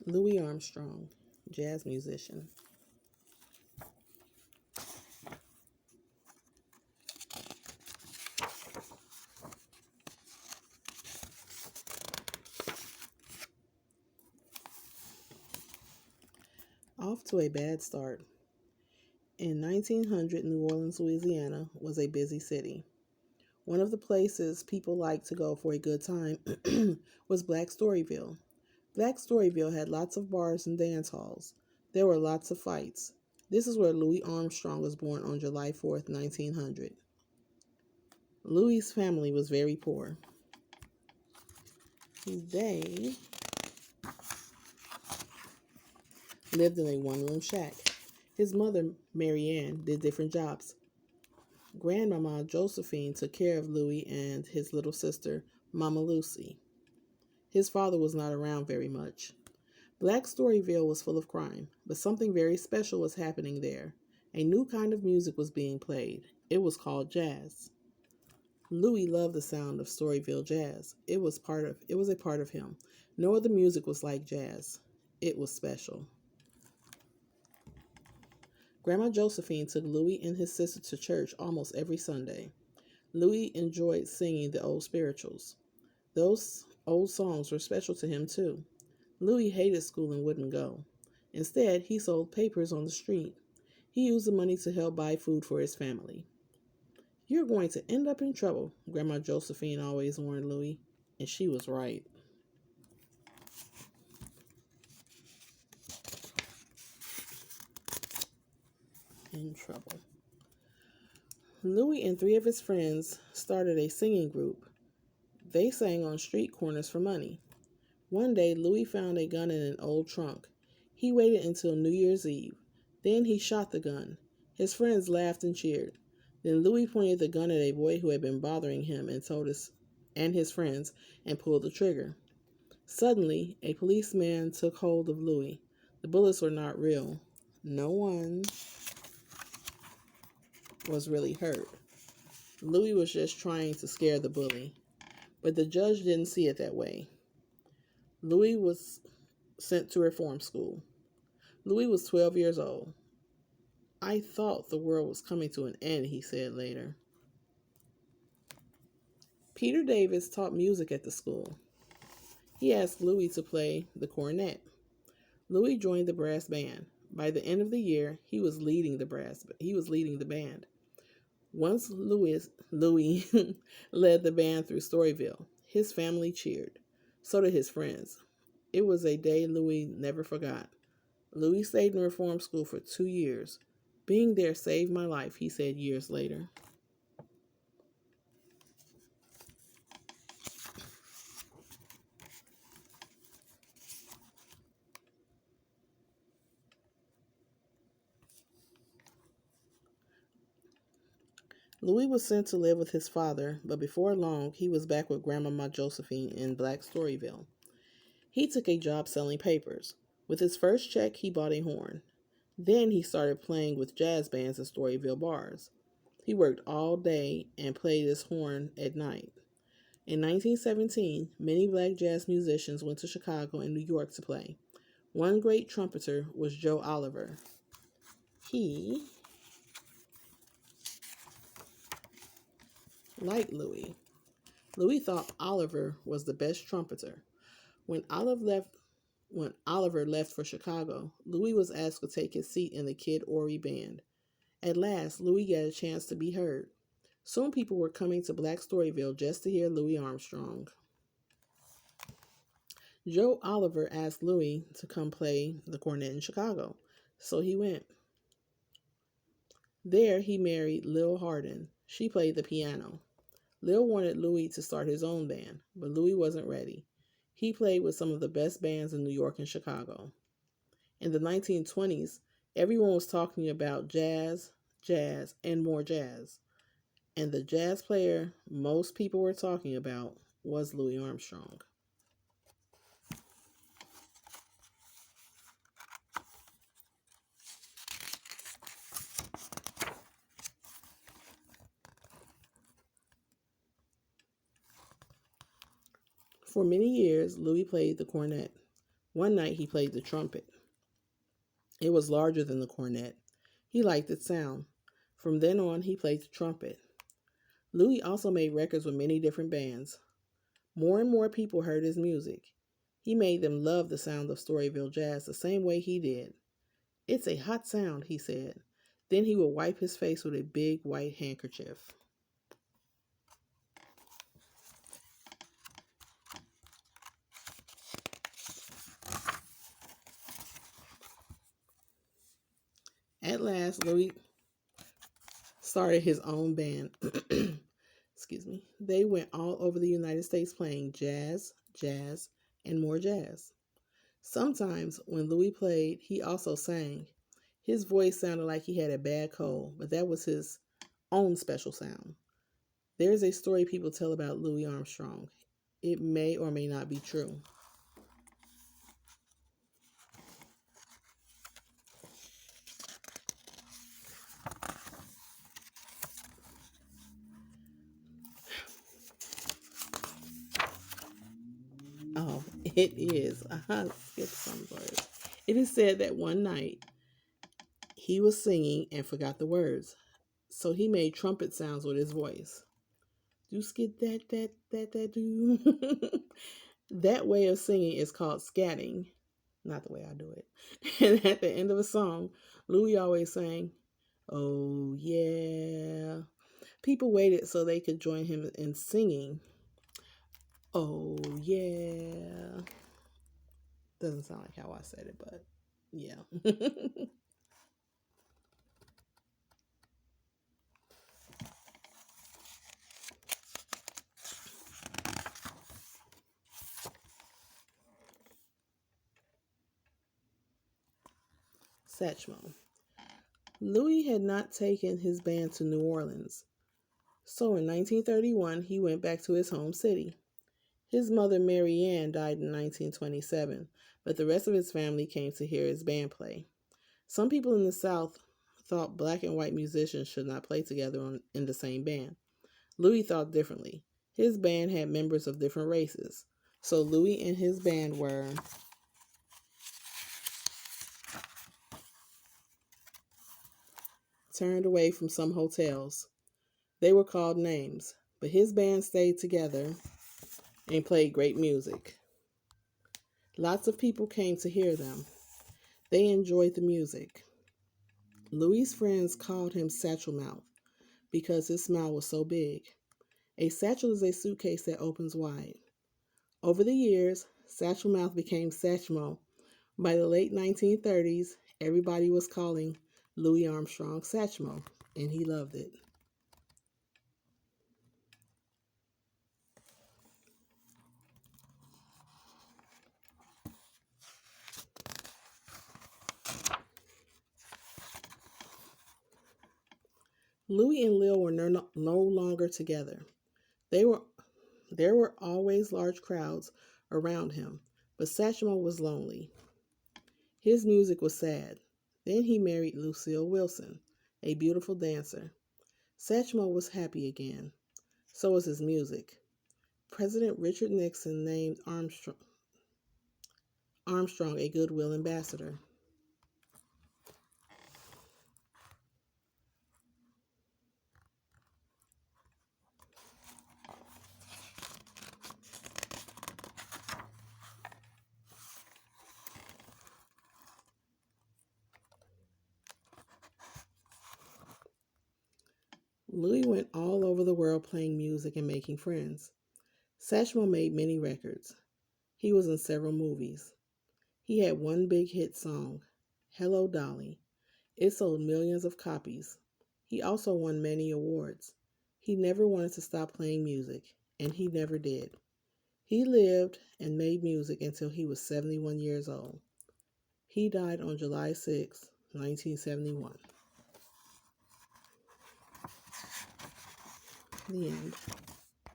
Louis Armstrong, jazz musician. Off to a bad start. In 1900, New Orleans, Louisiana was a busy city. One of the places people liked to go for a good time was Black Storyville. Black Storyville had lots of bars and dance halls. There were lots of fights. This is where Louis Armstrong was born on July 4th, 1900. Louis's family was very poor. They lived in a one-room shack. His mother, Mary Ann, did different jobs. Grandmama Josephine took care of Louis and his little sister, Mama Lucy. His father was not around very much. Black Storyville was full of crime, but something very special was happening there. A new kind of music was being played. It was called jazz. Louis loved the sound of Storyville jazz. It was a part of him. No other music was like jazz. It was special. Grandma Josephine took Louis and his sister to church almost every Sunday. Louis enjoyed singing the old spirituals. Those old songs were special to him, too. Louis hated school and wouldn't go. Instead, he sold papers on the street. He used the money to help buy food for his family. "You're going to end up in trouble," Grandma Josephine always warned Louis, and she was right. In trouble. Louis and three of his friends started a singing group. They sang on street corners for money. One day, Louis found a gun in an old trunk. He waited until New Year's Eve. Then he shot the gun. His friends laughed and cheered. Then Louis pointed the gun at a boy who had been bothering him and his friends and pulled the trigger. Suddenly, a policeman took hold of Louis. The bullets were not real. No one was really hurt. Louis was just trying to scare the bully. But the judge didn't see it that way. Louis was sent to reform school. Louis was 12 years old. "I thought the world was coming to an end," he said later. Peter Davis taught music at the school. He asked Louis to play the cornet. Louis joined the brass band. By the end of the year, he was leading the band. Once Louis led the band through Storyville, his family cheered. So did his friends. It was a day Louis never forgot. Louis stayed in reform school for 2 years. "Being there saved my life," he said years later. Louis was sent to live with his father, but before long, he was back with Grandmama Josephine in Black Storyville. He took a job selling papers. With his first check, he bought a horn. Then he started playing with jazz bands in Storyville bars. He worked all day and played his horn at night. In 1917, many black jazz musicians went to Chicago and New York to play. One great trumpeter was Joe Oliver. He liked Louis. Louis thought Oliver was the best trumpeter. When Oliver left for Chicago, Louis was asked to take his seat in the Kid Ory band. At last, Louis got a chance to be heard. Soon people were coming to Black Storyville just to hear Louis Armstrong. Joe Oliver asked Louis to come play the cornet in Chicago, so he went. There he married Lil Hardin. She played the piano. Lil wanted Louis to start his own band, but Louis wasn't ready. He played with some of the best bands in New York and Chicago. In the 1920s, everyone was talking about jazz, and more jazz. And the jazz player most people were talking about was Louis Armstrong. For many years, Louis played the cornet. One night he played the trumpet. It was larger than the cornet. He liked its sound. From then on, he played the trumpet. Louis also made records with many different bands. More and more people heard his music. He made them love the sound of Storyville jazz the same way he did. "It's a hot sound," he said. Then he would wipe his face with a big white handkerchief. At last, Louis started his own band. Excuse me. They went all over the United States playing jazz, jazz, and more jazz. Sometimes when Louis played, he also sang. His voice sounded like he had a bad cold, but that was his own special sound. There's a story people tell about Louis Armstrong. It may or may not be true. Oh, it is. Skip some words. It is said that one night he was singing and forgot the words, so he made trumpet sounds with his voice. Do skid that do. That way of singing is called scatting, not the way I do it. And at the end of a song, Louis always sang, "Oh yeah." People waited so they could join him in singing, "Oh yeah." Doesn't sound like how I said it, but yeah. Satchmo. Louis had not taken his band to New Orleans, so in 1931 he went back to his home city. His mother, Mary Ann, died in 1927, but the rest of his family came to hear his band play. Some people in the South thought black and white musicians should not play together in the same band. Louis thought differently. His band had members of different races, so Louis and his band were turned away from some hotels. They were called names, but his band stayed together and played great music. Lots of people came to hear them. They enjoyed the music. Louis' friends called him Satchel Mouth because his smile was so big. A satchel is a suitcase that opens wide. Over the years, Satchel Mouth became Satchmo. By the late 1930s, everybody was calling Louis Armstrong Satchmo, and he loved it. Louis and Lil were no longer together. They were There were always large crowds around him, but Satchmo was lonely. His music was sad. Then he married Lucille Wilson, a beautiful dancer. Satchmo was happy again. So was his music. President Richard Nixon named Armstrong a Goodwill ambassador. Louis went all over the world playing music and making friends. Satchmo made many records. He was in several movies. He had one big hit song, "Hello Dolly." It sold millions of copies. He also won many awards. He never wanted to stop playing music, and he never did. He lived and made music until he was 71 years old. He died on July 6, 1971. The end.